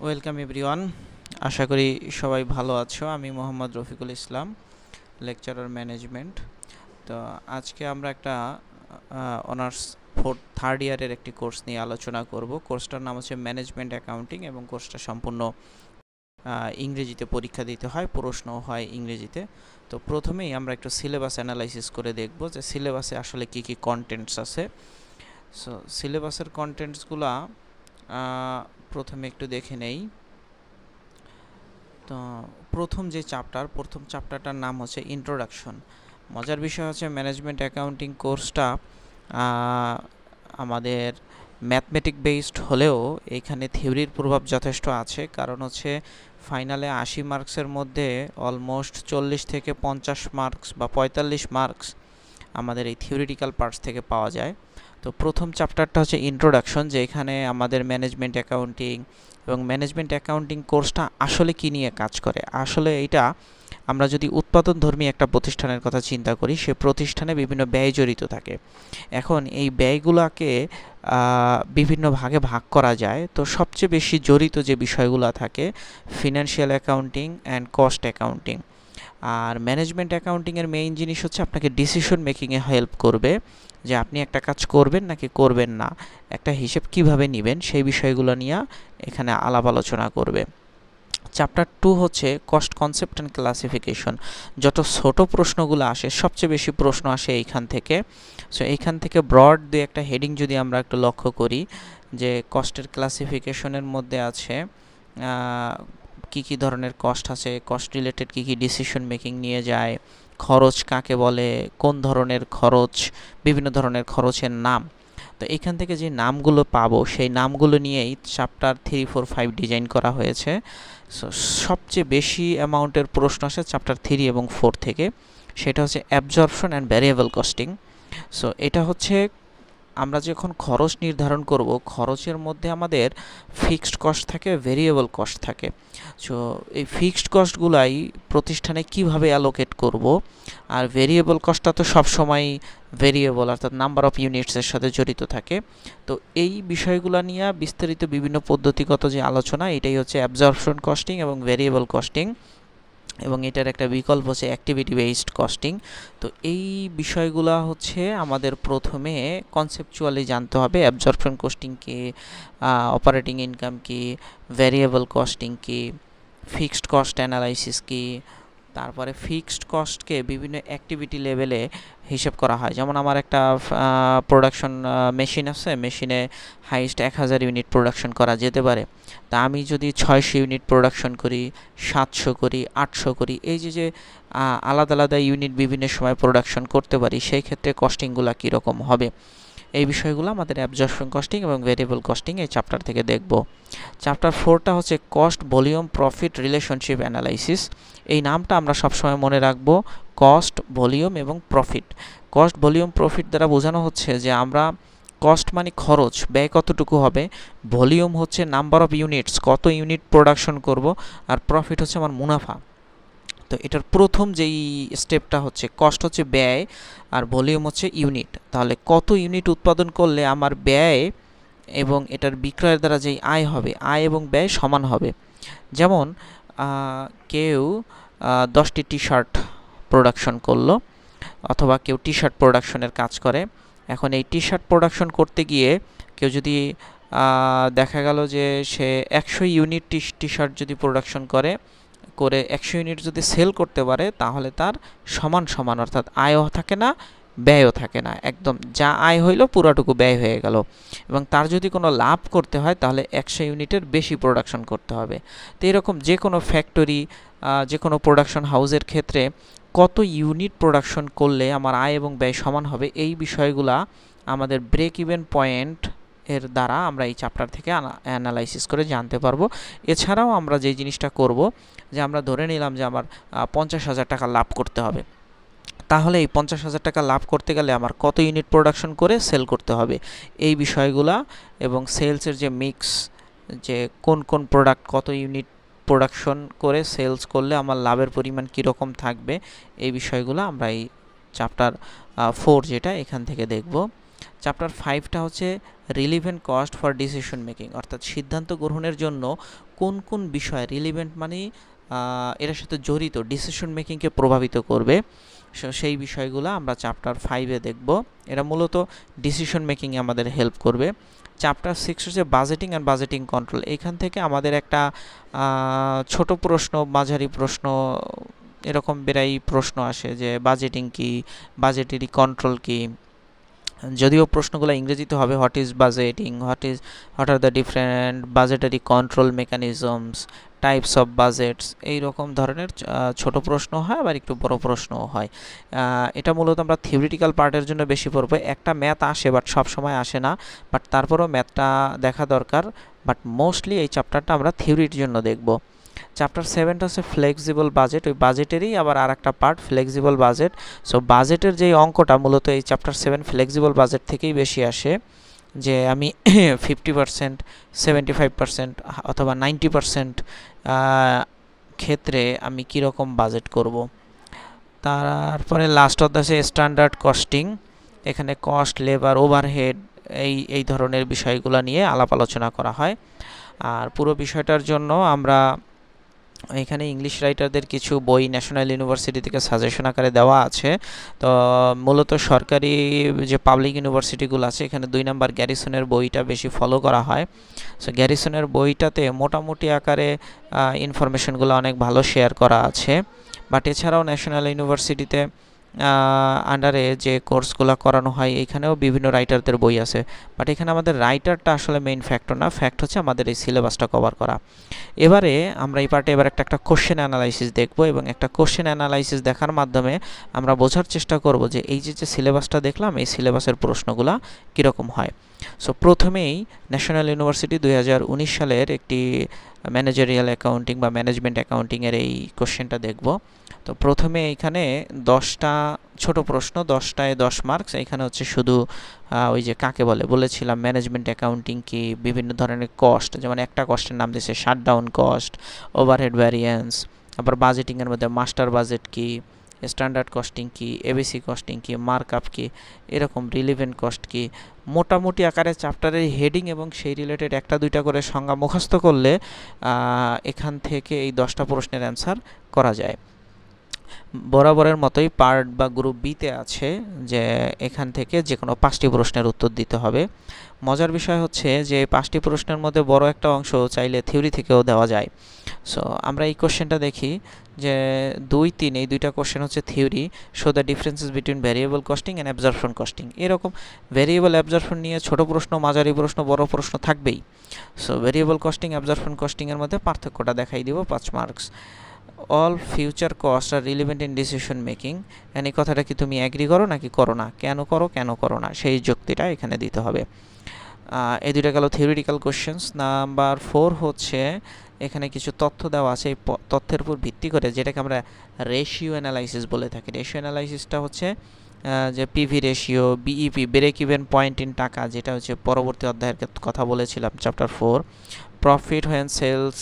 Welcome everyone. আশা করি সবাই ভালো আছো। আমি মোহাম্মদ রফিকুল ইসলাম, লেকচারার ম্যানেজমেন্ট। তো আজকে আমরা একটা অনার্স থার্ড ইয়ারের একটি কোর্স নিয়ে আলোচনা করব। কোর্সটার নাম হচ্ছে ম্যানেজমেন্ট অ্যাকাউন্টিং এবং কোর্সটা সম্পূর্ণ ইংরেজিতে পরীক্ষা দিতে হয়, প্রশ্ন হয় ইংরেজিতে। তো প্রথমেই আমরা একটু সিলেবাস অ্যানালাইসিস করে দেখব যে সিলেবাসে আসলে কি কি কন্টেন্টস আছে। সো সিলেবাসের কন্টেন্টসগুলা প্রথমে একটু দেখে নেই। তো প্রথম চ্যাপ্টারটার নাম হচ্ছে ইন্ট্রোডাকশন। মজার বিষয় হচ্ছে ম্যানেজমেন্ট অ্যাকাউন্টিং কোর্সটা আমাদের ম্যাথমেটিক বেসড হলেও এখানে থিওরির প্রভাব যথেষ্ট আছে, কারণ হচ্ছে ফাইনালে 80 মার্কসের মধ্যে অলমোস্ট 40 থেকে 50 মার্কস বা 45 মার্কস আমাদের এই থিওরিটিক্যাল পার্টস থেকে পাওয়া যায়। তো প্রথম চ্যাপ্টারটা হচ্ছে ইন্ট্রোডাকশন, যে এখানে আমাদের ম্যানেজমেন্ট অ্যাকাউন্টিং এবং ম্যানেজমেন্ট অ্যাকাউন্টিং কোর্সটা আসলে কী নিয়ে কাজ করে। আসলে এটা আমরা যদি উৎপাদনধর্মী একটা প্রতিষ্ঠানের কথা চিন্তা করি, সে প্রতিষ্ঠানে বিভিন্ন ব্যয় জড়িত থাকে। এখন এই ব্যয়গুলোকে বিভিন্ন ভাগে ভাগ করা যায়। তো সবচেয়ে বেশি জড়িত যে বিষয়গুলো থাকে financial accounting and cost accounting. আর ম্যানেজমেন্ট অ্যাকাউন্টিংয়ের মেইন জিনিস হচ্ছে আপনাকে ডিসিশন মেকিংয়ে হেল্প করবে, যে আপনি একটা কাজ করবেন নাকি করবেন না, একটা হিসেব কিভাবে নেবেন, সেই বিষয়গুলো নিয়ে এখানে আলাপ আলোচনা করবে। চ্যাপ্টার 2 হচ্ছে কস্ট কনসেপ্ট অ্যান্ড ক্লাসিফিকেশন। যত ছোট প্রশ্নগুলো আসে, সবচেয়ে বেশি প্রশ্ন আসে এইখান থেকে। সো এইখান থেকে ব্রড দুই একটা হেডিং যদি আমরা একটু লক্ষ্য করি, যে কস্টের ক্লাসিফিকেশনের মধ্যে আছে কি কি ধরনের কস্ট আছে, কস্ট রিলেটেড কি কি ডিসিশন মেকিং নিয়ে যায়, খরচ কাকে বলে, কোন ধরনের খরচ, বিভিন্ন ধরনের খরচের নাম। তো এখান থেকে যে নামগুলো পাবো, সেই নামগুলো নিয়েই চ্যাপ্টার 3, 4, 5 ডিজাইন করা হয়েছে। সো সবচেয়ে বেশি অ্যামাউন্টের প্রশ্ন আসে চ্যাপ্টার 3 এবং 4 থেকে, সেটা হচ্ছে absorption and variable costing. So এটা হচ্ছে আমরা যখন খরচ নির্ধারণ করব, খরচের মধ্যে আমাদের ফিক্সড কস্ট থাকে, ভেরিয়েবল কস্ট থাকে। সো এই ফিক্সড কস্টগুলাই প্রতিষ্ঠানে কিভাবে অ্যালোকেট করব, আর ভেরিয়েবল কস্টটা তো সবসময় ভেরিয়েবল অর্থাৎ নাম্বার অফ ইউনিটসের সাথে জড়িত থাকে। তো এই বিষয়গুলো নিয়ে বিস্তারিত বিভিন্ন পদ্ধতিগত যে আলোচনা, এটাই হচ্ছে অ্যাবজর্পশন কস্টিং এবং ভেরিয়েবল কস্টিং, এবং এটার একটা বিকল্প হচ্ছে অ্যাক্টিভিটি বেসড কস্টিং। তো এই বিষয়গুলো হচ্ছে আমাদের প্রথমে কনসেপচুয়ালি জানতে হবে। অ্যাবজর্পশন কস্টিং কি, অপারেটিং ইনকাম কি, ভ্যারিয়েবল কস্টিং কি, ফিক্সড কস্ট অ্যানালাইসিস কি, তারপরে ফিক্সড কস্টকে বিভিন্ন অ্যাক্টিভিটি লেভেলে হিসেব করা হয়। যেমন আমার একটা প্রোডাকশন মেশিন আছে, মেশিনে হাইস্ট 1000 ইউনিট প্রোডাকশন করা যেতে পারে। তা আমি যদি 600 ইউনিট প্রোডাকশন করি, 700 করি, 800 করি, এই যে আলাদা আলাদা ইউনিট বিভিন্ন সময় প্রোডাকশন করতে পারি, সেই ক্ষেত্রে কস্টিংগুলো কীরকম হবে, এই বিষয়গুলো আমাদের অ্যাবজর্পশন কস্টিং এবং ভেরিয়েবল কস্টিং এই চ্যাপ্টার থেকে দেখব। চ্যাপ্টার 4টা হচ্ছে cost volume profit relationship analysis. এই নামটা আমরা সবসময় মনে রাখব, কস্ট ভলিউম এবং প্রফিট। কস্ট ভলিউম প্রফিট দ্বারা বোঝানো হচ্ছে যে আমরা কস্ট মানে খরচ, ব্যয় কতটুকু হবে, ভলিউম হচ্ছে নাম্বার অফ ইউনিটস, কত ইউনিট প্রোডাকশন করব, আর প্রফিট হচ্ছে আমার মুনাফা। তো এটার প্রথম যেই স্টেপটা হচ্ছে কস্ট হচ্ছে ব্যয় আর ভলিউম হচ্ছে ইউনিট। তাহলে কত ইউনিট উৎপাদন করলে আমার ব্যয় এবং এটার বিক্রয়ের দ্বারা যেই আয় হবে, আয় এবং ব্যয় সমান হবে। যেমন কেউ 10টি টি শার্ট প্রোডাকশন করলো, অথবা কেউ টি শার্ট প্রোডাকশনের কাজ করে। এখন এই টি শার্ট প্রোডাকশন করতে গিয়ে কেউ যদি দেখা গেল যে সে 100 ইউনিট টি শার্ট যদি প্রোডাকশন করে 100 ইউনিট যদি সেল করতে পারে, তাহলে তার সমান সমান, অর্থাৎ আয়ও থাকে না ব্যয়ও থাকে না, একদম যা আয় হইলো পুরোটুকু ব্যয় হয়ে গেল। এবং তার যদি কোনো লাভ করতে হয়, তাহলে 100 ইউনিটের বেশি প্রোডাকশন করতে হবে। তো এরকম যে কোনো ফ্যাক্টরি, যে কোনো প্রোডাকশন হাউসের ক্ষেত্রে কত ইউনিট প্রোডাকশন করলে আমার আয় এবং ব্যয় সমান হবে, এই বিষয়গুলা আমাদের ব্রেক ইভেন পয়েন্ট এর দ্বারা আমরা এই চ্যাপ্টার থেকে অ্যানালাইসিস করে জানতে পারবো। এছাড়াও আমরা যে জিনিসটা করব, যে আমরা ধরে নিলাম যে আমার 50,000 টাকা লাভ করতে হবে, তাহলে এই 50,000 টাকা লাভ করতে গেলে আমার কত ইউনিট প্রোডাকশন করে সেল করতে হবে, এই বিষয়গুলা, এবং সেলসের যে মিক্স, যে কোন কোন প্রোডাক্ট কত ইউনিট প্রোডাকশন করে সেলস করলে আমার লাভের পরিমাণ কীরকম থাকবে, এই বিষয়গুলো আমরা এই চ্যাপ্টার 4 যেটা এখান থেকে দেখব। চ্যাপ্টার 5টা হচ্ছে relevant cost for decision making, অর্থাৎ সিদ্ধান্ত গ্রহণের জন্য কোন কোন বিষয় রিলিভেন্ট মানে এটার সাথে জড়িত ডিসিশন মেকিংকে প্রভাবিত করবে, সেই বিষয়গুলো আমরা চ্যাপ্টার 5-এ দেখব। এটা মূলত ডিসিশন মেকিংয়ে আমাদের হেল্প করবে। চ্যাপ্টার 6 হচ্ছে বাজেটিং অ্যান্ড বাজেটিং কন্ট্রোল। এখান থেকে আমাদের একটা ছোট প্রশ্ন, মাঝারি প্রশ্ন, এরকম বেরাই প্রশ্ন আসে যে বাজেটিং কি, বাজেটারি কন্ট্রোল কি। যদিও প্রশ্নগুলো ইংরেজিতে হবে, what is budgeting, what are the different budgetary control mechanisms, types of budgets, এই রকম ধরনের ছোট প্রশ্ন হয়, আবার একটু বড় প্রশ্নও হয়। এটা মূলত আমরা থিওরিটিক্যাল পার্টের জন্য বেশি পড়বো। একটা ম্যাথ আসে, বাট সব সময় আসে না, বাট তারপরেও ম্যাথটা দেখা দরকার, বাট মোস্টলি এই চ্যাপ্টারটা আমরা থিওরির জন্য দেখব। চ্যাপ্টার 7টা হচ্ছে ফ্লেক্সিবল বাজেট, ওই বাজেটেরই আবার আর একটা পার্ট ফ্লেক্সিবল বাজেট। সো বাজেটের যেই অঙ্কটা মূলত এই চ্যাপ্টার 7 ফ্লেক্সিবল বাজেট থেকেই বেশি আসে, যে আমি 50%, 75% অথবা 90% ক্ষেত্রে আমি কীরকম বাজেট করব। তারপরে last of the standard costing, এখানে কস্ট, লেবার, ওভারহেড, এই ধরনের বিষয়গুলো নিয়ে আলাপ আলোচনা করা হয়। আর পুরো বিষয়টার জন্য আমরা এখানে ইংলিশ রাইটারদের কিছু বই ন্যাশনাল ইউনিভার্সিটি থেকে সাজেশন আকারে দেওয়া আছে। তো মূলত সরকারি যে পাবলিক ইউনিভার্সিটিগুলো আছে, এখানে 2 নম্বর গ্যারিসনের বইটা বেশি ফলো করা হয়। সো গ্যারিসনের বইটাতে মোটামুটি আকারে ইনফরমেশনগুলো অনেক ভালো শেয়ার করা আছে। বাট এছাড়াও ন্যাশনাল ইউনিভার্সিটিতে আন্ডারে যে কোর্সগুলো করানো হয়, এখানেও বিভিন্ন রাইটারদের বই আছে। বাট এখানে আমাদের রাইটারটা আসলে মেইন ফ্যাক্টর না, ফ্যাক্ট হচ্ছে আমাদের এই সিলেবাসটা কভার করা। এবারে আমরা এই পার্টে এবার একটা কোশ্চেন অ্যানালাইসিস দেখব, এবং একটা কোশ্চেন অ্যানালাইসিস দেখার মাধ্যমে আমরা বোঝার চেষ্টা করব যে এই যে সিলেবাসটা দেখলাম, এই সিলেবাসের প্রশ্নগুলো কীরকম হয়। সো প্রথমেই ন্যাশনাল ইউনিভার্সিটি 2019 সালের একটি ম্যানেজারিয়াল অ্যাকাউন্টিং বা ম্যানেজমেন্ট অ্যাকাউন্টিংয়ের এই কোশ্চেনটা দেখব। তো প্রথমে এইখানে 10টা ছোট প্রশ্ন, 10টায় 10 মার্কস। এখানে হচ্ছে শুধু ওই যে কাকে বলেছিলাম ম্যানেজমেন্ট অ্যাকাউন্টিং কি, বিভিন্ন ধরনের কস্ট, যেমন একটা কস্টের নাম দিয়েছে শাটডাউন কস্ট, ওভারহেড ভ্যারিয়েন্স, আবার বাজেটিংয়ের মধ্যে মাস্টার বাজেট কি, স্ট্যান্ডার্ড কস্টিং কি, এবিসি কস্টিং কি, মার্কআপ কি, এরকম রিলিভেন্ট কস্ট কি। মোটামুটি আকারে চ্যাপ্টারের হেডিং এবং সেই রিলেটেড একটা দুইটা করে সংজ্ঞা মুখস্থ করলে এখান থেকে এই 10টা প্রশ্নের অ্যান্সার করা যায়। বরাবরের মতোই পার্ট বা গ্রুপ বিতে আছে যে এখান থেকে যে কোনো 5টি প্রশ্নের উত্তর দিতে হবে। মজার বিষয় হচ্ছে যে 5টি প্রশ্নের মধ্যে বড় একটা অংশ চাইলে থিওরি থেকেও দেওয়া যায়। সো আমরা এই কোশ্চেনটা দেখি যে 2-3 এই দুইটা কোশ্চেন হচ্ছে theory. Show the differences between variable costing and absorption costing. এরকম ভ্যারিয়েবল অ্যাবজর্পশন নিয়ে ছোট প্রশ্ন, মাঝারি প্রশ্ন, বড় প্রশ্ন থাকবেই। সো ভ্যারিয়েবল কস্টিং, অ্যাবজর্পশন কস্টিংয়ের মধ্যে পার্থক্যটা দেখাই দিব, 5 marks. All future cost are relevant in decision making. এই কথাটা কি তুমি অ্যাগ্রি করো নাকি করো না, কেন করো না, সেই যুক্তিটা এখানে দিতে হবে। এই দুইটা গেল থিওরিটিক্যাল কোশ্চেন্স। নাম্বার 4 হচ্ছে এখানে কিছু তথ্য দেওয়া আছে, এই তথ্যের উপর ভিত্তি করে যেটাকে আমরা রেশিও অ্যানালাইসিস বলে থাকি। রেশিও অ্যানালাইসিসটা হচ্ছে যে PV ratio, BEP, break even point in taka, যেটা হচ্ছে পরবর্তী অধ্যায়ের কথা বলেছিলাম চ্যাপ্টার 4। প্রফিট হোয়েন সেলস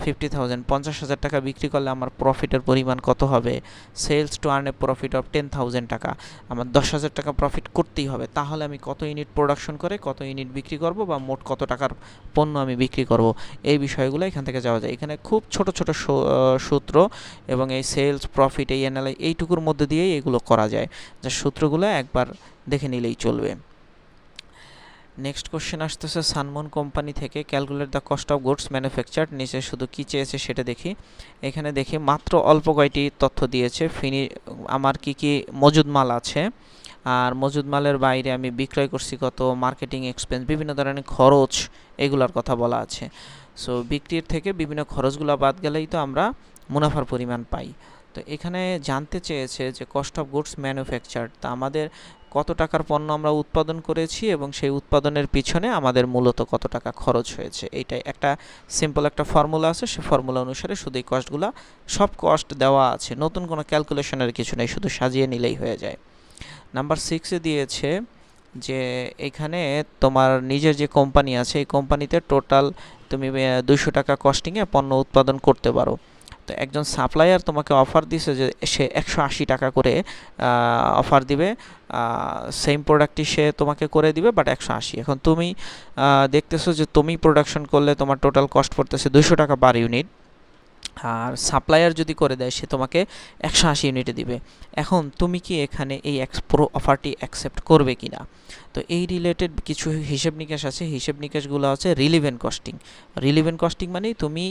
50,000, 50,000 টাকা বিক্রি করলে আমার প্রফিটের পরিমাণ কত হবে। Sales to earn a profit of 10,000 taka, আমার 10,000 টাকা প্রফিট করতেই হবে, তাহলে আমি কত ইউনিট প্রোডাকশন করে কত ইউনিট বিক্রি করব, বা মোট কত টাকার পণ্য আমি বিক্রি করব, এই বিষয়গুলো এখান থেকে যাওয়া যায়। এখানে খুব ছোট ছোট সূত্র, এবং এই সেলস, প্রফিট, এই এইটুকুর মধ্যে দিয়েই এগুলো করা যায়, যা সূত্রগুলো একবার দেখে নিলেই চলবে। নেক্সট কোশ্চেন আসতেছে সানমুন কোম্পানি থেকে, calculate the cost of goods manufactured. নিচে শুধু কী চেয়েছে সেটা দেখি। এখানে দেখি মাত্র অল্প কয়টি তথ্য দিয়েছে। আমার কি মজুদ মাল আছে, আর মজুদ মালের বাইরে আমি বিক্রয় করছি কত, মার্কেটিং এক্সপেন্স, বিভিন্ন ধরনের খরচ, এগুলোর কথা বলা আছে। সো বিক্রির থেকে বিভিন্ন খরচগুলো বাদ গেলেই তো আমরা মুনাফার পরিমাণ পাই। তো এখানে জানতে চেয়েছে যে কস্ট অফ গুডস ম্যানুফ্যাকচার্ড, তা আমাদের কত টাকার পণ্য আমরা উৎপাদন করেছি এবং সেই উৎপাদনের পিছনে আমাদের মূলত কত টাকা খরচ হয়েছে। এইটাই একটা সিম্পল একটা ফর্মুলা আছে, সেই ফর্মুলা অনুসারে শুধু এই কস্টগুলো, সব কস্ট দেওয়া আছে, নতুন কোনো ক্যালকুলেশনের কিছু নেই, শুধু সাজিয়ে নিলেই হয়ে যায়। নাম্বার 6-এ দিয়েছে যে এখানে তোমার নিজের যে কোম্পানি আছে, এই কোম্পানিতে টোটাল তুমি 200 টাকা কস্টিংয়ে পণ্য উৎপাদন করতে পারো। তো একজন সাপ্লায়ার তোমাকে অফার দিছে যে সে 180 টাকা করে অফার দিবে, সেম প্রোডাক্টই সে তোমাকে করে দিবে বাট 180। এখন তুমি দেখতেছো যে তুমি প্রোডাকশন করলে তোমার টোটাল কস্ট পড়তেছে 200 টাকা পার ইউনিট, আর সাপ্লায়ার যদি করে দেয় সে তোমাকে 180 ইউনিটে দিবে। এখন তুমি কি এখানে এই পুরো অফারটি অ্যাকসেপ্ট করবে কি না? তো এই রিলেটেড কিছু হিসেব নিকেশ আছে, হিসেব নিকেশগুলো আছে রিলিভেন্ট কস্টিং। রিলিভেন্ট কস্টিং মানে তুমি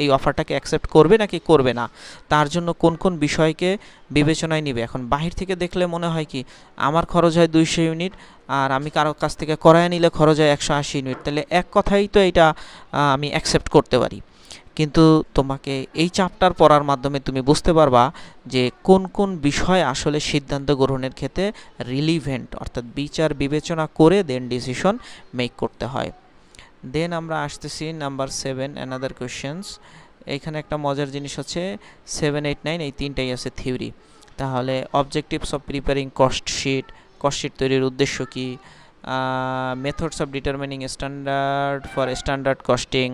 এই অফারটাকে অ্যাকসেপ্ট করবে নাকি করবে না, তার জন্য কোন কোন বিষয়কে বিবেচনায় নিবে। এখন বাহির থেকে দেখলে মনে হয় কি আমার খরচ হয় 200 ইউনিট আর আমি কারো কাছ থেকে করায় নিলে খরচ হয় 180 ইউনিট, তাহলে এক কথাই তো এটা আমি অ্যাকসেপ্ট করতে পারি। কিন্তু তোমাকে এই চ্যাপ্টার পড়ার মাধ্যমে তুমি বুঝতে পারবা যে কোন কোন বিষয় আসলে সিদ্ধান্ত গ্রহণের ক্ষেত্রে রিলিভেন্ট, অর্থাৎ বিচার বিবেচনা করে দেন ডিসিশন মেক করতে হয়। দেন আমরা আসতেছি নাম্বার 7, অ্যানাদার কোয়েশ্চেন্স। এইখানে একটা মজার জিনিস হচ্ছে 7, 8, 9 এই তিনটাই আছে থিওরি। তাহলে objectives of preparing cost sheet তৈরির উদ্দেশ্য কি, methods of determining standard for standard costing,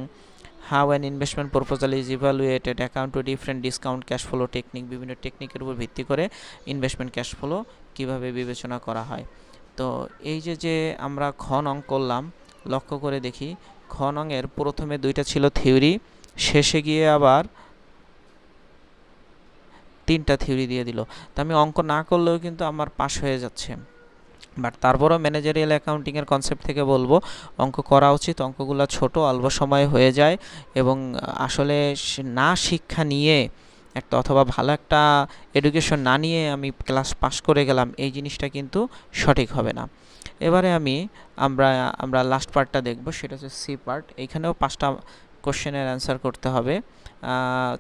how an investment proposal is evaluated, account to different discount cash flow technique, বিভিন্ন টেকনিকের উপর ভিত্তি করে ইনভেস্টমেন্ট ক্যাশ ফ্লো কীভাবে বিবেচনা করা হয়। তো এই যে আমরা খ নং করলাম, লক্ষ্য করে দেখি খ নংয়ের প্রথমে দুইটা ছিল থিওরি, শেষে গিয়ে আবার 3টা থিওরি দিয়ে দিল। তো আমি অঙ্ক না করলেও কিন্তু আমার পাস হয়ে যাচ্ছে, বাট তারপরও ম্যানেজারিয়াল অ্যাকাউন্টিংয়ের কনসেপ্ট থেকে বলবো অঙ্ক করা উচিত। অঙ্কগুলো ছোট, অল্প সময়ে হয়ে যায় এবং আসলে না শিক্ষা নিয়ে একটা অথবা ভালো একটা এডুকেশন না নিয়ে আমি ক্লাস পাস করে গেলাম, এই জিনিসটা কিন্তু সঠিক হবে না। এবারে আমরা লাস্ট পার্টটা দেখব, সেটা হচ্ছে সি পার্ট। এইখানেও 5টা কোশ্চেনের অ্যান্সার করতে হবে,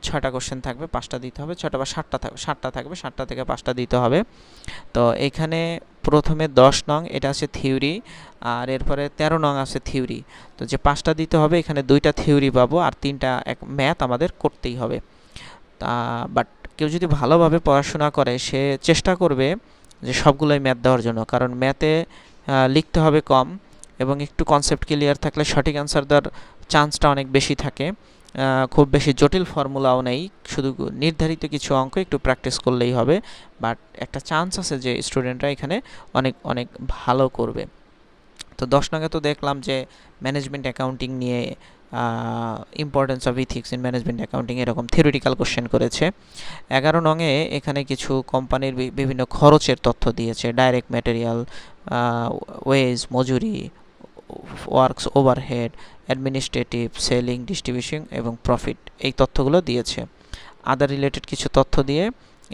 6টা কোশ্চেন থাকবে, 5টা দিতে হবে, 6টা বা 7টা থাকবে, 7টা থেকে 5টা দিতে হবে। তো এখানে প্রথমে 10 নং এটা আছে থিওরি, আর এরপরে 13 নং আছে থিওরি। তো যে 5টা দিতে হবে এখানে 2টা থিওরি পাবো আর 3টা ম্যাথ আমাদের করতেই হবে। বাট কেউ যদি ভালোভাবে পড়াশোনা করে সে চেষ্টা করবে যে সবগুলোই ম্যাথ দেওয়ার জন্য, কারণ ম্যাথে লিখতে হবে কম এবং একটু কনসেপ্ট ক্লিয়ার থাকলে সঠিক অ্যান্সার দেওয়ার চান্সটা অনেক বেশি থাকে। খুব বেশি জটিল ফর্মুলাও নেই, শুধু নির্ধারিত কিছু অঙ্ক একটু প্র্যাকটিস করলেই হবে, বাট একটা চান্স আছে যে স্টুডেন্টরা এখানে অনেক অনেক ভালো করবে। তো 10 নঙ্গে তো দেখলাম যে ম্যানেজমেন্ট অ্যাকাউন্টিং নিয়ে importance of ethics in management accounting এরকম থিওরিটিক্যাল কোশ্চেন করেছে। 11 নঙে এখানে কিছু কোম্পানির বিভিন্ন খরচের তথ্য দিয়েছে, ডাইরেক্ট ম্যাটেরিয়াল, ওয়েজ, মজুরি, works, overhead, administrative, selling, distribution এবং প্রফিট, এই তথ্যগুলো দিয়েছে। আদার রিলেটেড কিছু তথ্য দিয়ে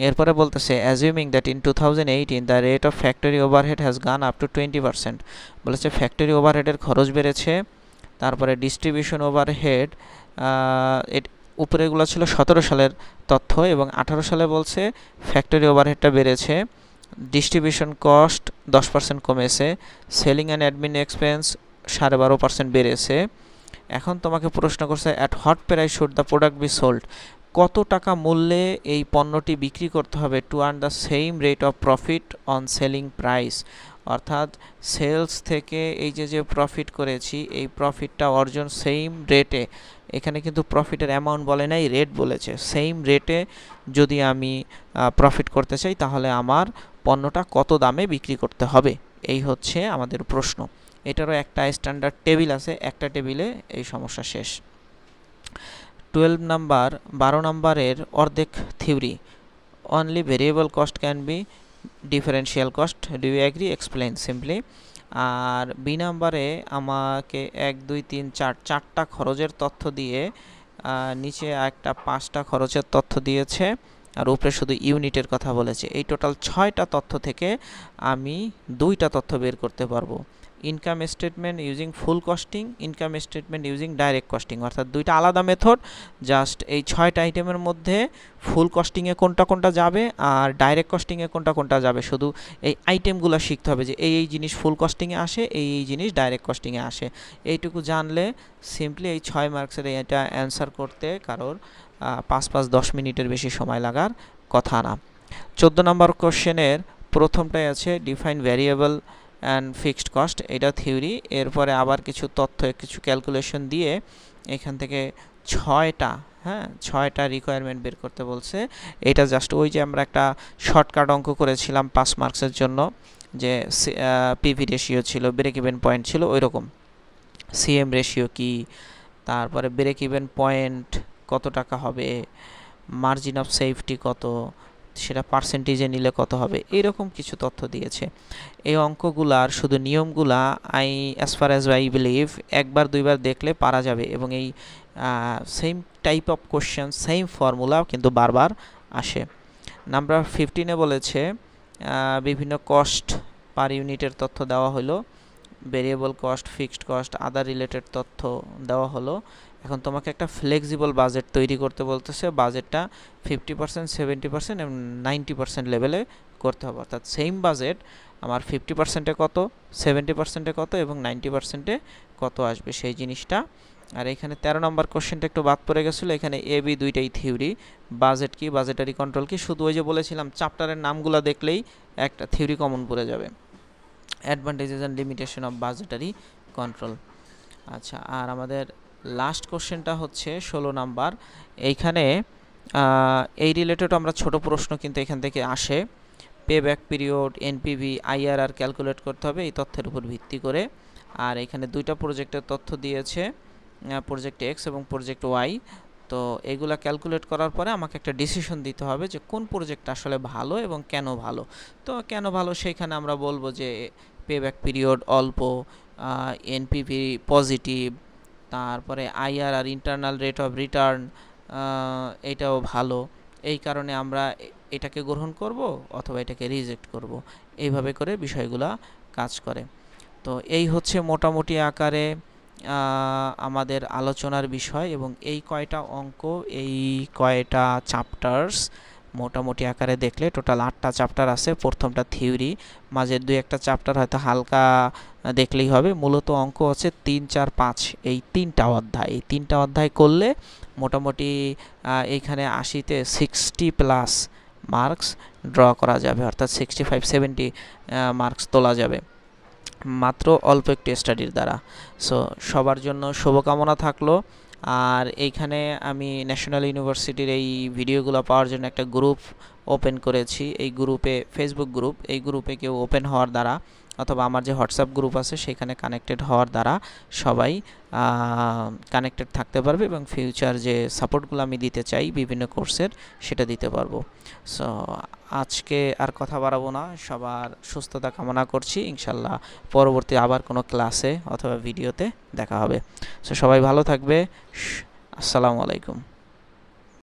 এরপরে বলতেছে assuming that in 2018 the rate of factory overhead has gone up to 20%, বলেছে ফ্যাক্টরি ওভারহেডের খরচ বেড়েছে। তারপরে ডিস্ট্রিবিউশন ওভারহেড, উপরেগুলো ছিল 17 সালের তথ্য এবং 18 সালে বলছে ফ্যাক্টরি ওভারহেডটা বেড়েছে, ডিস্ট্রিবিউশন কস্ট 10% কমেছে, সেলিং অ্যান্ড অ্যাডমিন এক্সপেন্স 12.5% বেড়েছে। এখন তোমাকে প্রশ্ন করছে at what price should the product B sold, কত টাকা মূল্যে এই পণ্যটি বিক্রি করতে হবে to earn the same rate of profit on selling price, অর্থাৎ সেলস থেকে এই যে প্রফিট করেছি এই প্রফিটটা অর্জন সেম রেটে, এখানে কিন্তু প্রফিটের অ্যামাউন্ট বলে নাই, রেট বলেছে, সেম রেটে যদি আমি প্রফিট করতে চাই তাহলে আমার পণ্যটা কত দামে বিক্রি করতে হবে, এই হচ্ছে আমাদের প্রশ্ন। এটারও একটা স্ট্যান্ডার্ড টেবিল আছে, একটা টেবিলে এই সমস্যা শেষ। 12 নম্বরের অর্ধেক theory, only variable cost can be differential cost, do you agree, explain simply. আর বি নাম্বারে আমাকে 1, 2, 3, 4টা খরচের তথ্য দিয়ে নিচে একটা 5টা খরচের তথ্য দিয়েছে আর উপরে শুধু ইউনিটের কথা বলেছে। এই টোটাল 6টা তথ্য থেকে আমি 2টা তথ্য বের করতে পারবো, income statement using full costing, income statement using direct costing, অর্থাৎ 2টা আলাদা মেথড। জাস্ট এই 6টা আইটেমের মধ্যে ফুল কস্টিংয়ে কোনটা কোনটা যাবে আর ডাইরেক্ট কস্টিংয়ে কোনটা কোনটা যাবে, শুধু এই আইটেমগুলো শিখতে হবে যে এই জিনিস ফুল কস্টিংয়ে আসে, এই জিনিস ডাইরেক্ট কস্টিংয়ে আসে। এইটুকু জানলে সিম্পলি এই 6 মার্কসের এটা অ্যান্সার করতে কারোর 5-10 মিনিটের বেশি সময় লাগার কথা না। 14 নম্বর কোশ্চেনের প্রথমটাই আছে define variable and fixed cost, এটা থিওরি। এরপরে আবার কিছু তথ্য কিছু ক্যালকুলেশন দিয়ে এখান থেকে 6টা, হ্যাঁ 6টা রিকোয়ারমেন্ট বের করতে বলছে। এটা জাস্ট ওই যে আমরা একটা শর্টকাট অঙ্ক করেছিলাম 5 মার্কসের জন্য, যে পিভি রেশিও ছিল, ব্রেক ইভেন পয়েন্ট ছিল, ওই রকম সিএম রেশিও কি, তারপরে ব্রেক ইভেন পয়েন্ট কত টাকা হবে, মার্জিন অফ সেফটি কত, সেটা পার্সেন্টেজে নিলে কত হবে, এইরকম কিছু তথ্য দিয়েছে। এই অঙ্কগুলার শুধু নিয়মগুলা as far as I believe একবার দুইবার দেখলে পারা যাবে, এবং এই same type of question same formula কিন্তু বারবার আসে। নাম্বার 15-এ বলেছে বিভিন্ন কস্ট পার ইউনিটের তথ্য দেওয়া হলো, ভেরিয়েবল কস্ট, ফিক্সড কস্ট, আদার রিলেটেড তথ্য দেওয়া হলো। এখন তোমাকে একটা ফ্লেক্সিবল বাজেট তৈরি করতে বলতেছে। বাজেটটা 50%, 70% এবং 90% লেভেলে করতে হবে, অর্থাৎ সেম বাজেট আমার 50%-এ কত, 70%-এ কত এবং 90%-এ কত আসবে সেই জিনিসটা। আর এখানে 13 নম্বর কোশ্চেনটা একটু বাদ পড়ে গেছিলো। এখানে এ বি দুইটাই থিওরি, বাজেট কি, বাজেটারি কন্ট্রোল কি, শুধু ওই যে বলেছিলাম চ্যাপ্টারের নামগুলো দেখলেই একটা থিওরি কমন পড়ে যাবে, advantages and limitation of budgetary control. আচ্ছা, আর আমাদের লাস্ট কোশ্চেনটা হচ্ছে 16 নাম্বার। এইখানে এই রিলেটেড আমরা ছোট প্রশ্ন কিন্তু এখান থেকে আসে। Pay back period, NPV, IRR calculate করতে হবে এই তথ্যের উপর ভিত্তি করে। আর এখানে দুইটা প্রজেক্টের তথ্য দিয়েছে, প্রজেক্ট এক্স এবং প্রজেক্ট ওয়াই। তো এগুলা ক্যালকুলেট করার পরে আমাকে একটা ডিসিশন দিতে হবে যে কোন প্রজেক্ট আসলে ভালো এবং কেন ভালো। তো কেন ভালো সেইখানে আমরা বলবো যে পে ব্যাক পিরিয়ড অল্প, এনপিভি পজিটিভ, তারপরে IRR internal rate of return এটাও ভালো, এই কারণে আমরা এটাকে গ্রহণ করব অথবা এটাকে রিজেক্ট করব, এইভাবে করে বিষয়গুলা কাজ করে। তো এই হচ্ছে মোটামুটি আকারে আমাদের আলোচনার বিষয়, এবং এই কয়টা অঙ্ক, এই কয়টা চ্যাপ্টার্স মোটামুটি আকারে দেখলে টোটাল 8টা চ্যাপ্টার আছে। প্রথমটা থিওরি, মাঝের 2-1টা চ্যাপ্টার হয়তো হালকা দেখলেই হবে। মূলত অঙ্ক হচ্ছে 3, 4, 5 এই 3টা অধ্যায়। এই 3টা অধ্যায় করলে মোটামুটি এইখানে 80-তে 60+ মার্কস ড্র করা যাবে, অর্থাৎ 65-70 মার্কস তোলা যাবে মাত্র অল্প একটু স্টাডির দ্বারা। সো সবার জন্য শুভকামনা থাকলো। আর এইখানে আমি ন্যাশনাল ইউনিভার্সিটির এই ভিডিওগুলো পাওয়ার জন্য একটা গ্রুপ ওপেন করেছি। এই গ্রুপে, ফেসবুক গ্রুপ, এই গ্রুপে কেউ ওপেন হওয়ার দ্বারা অথবা আমার যে হোয়াটসঅ্যাপ গ্রুপ আছে সেখানে কানেক্টেড হওয়ার দ্বারা সবাই কানেক্টেড থাকতে পারবে এবং ফিউচার যে সাপোর্টগুলো আমি দিতে চাই বিভিন্ন কোর্সের সেটা দিতে পারবো। সো আজকে আর কথা বাড়াবো না, সবার সুস্থতা কামনা করছি। ইনশাল্লাহ পরবর্তী আবার কোনো ক্লাসে অথবা ভিডিওতে দেখা হবে। সো সবাই ভালো থাকবে। আসসালামু আলাইকুম।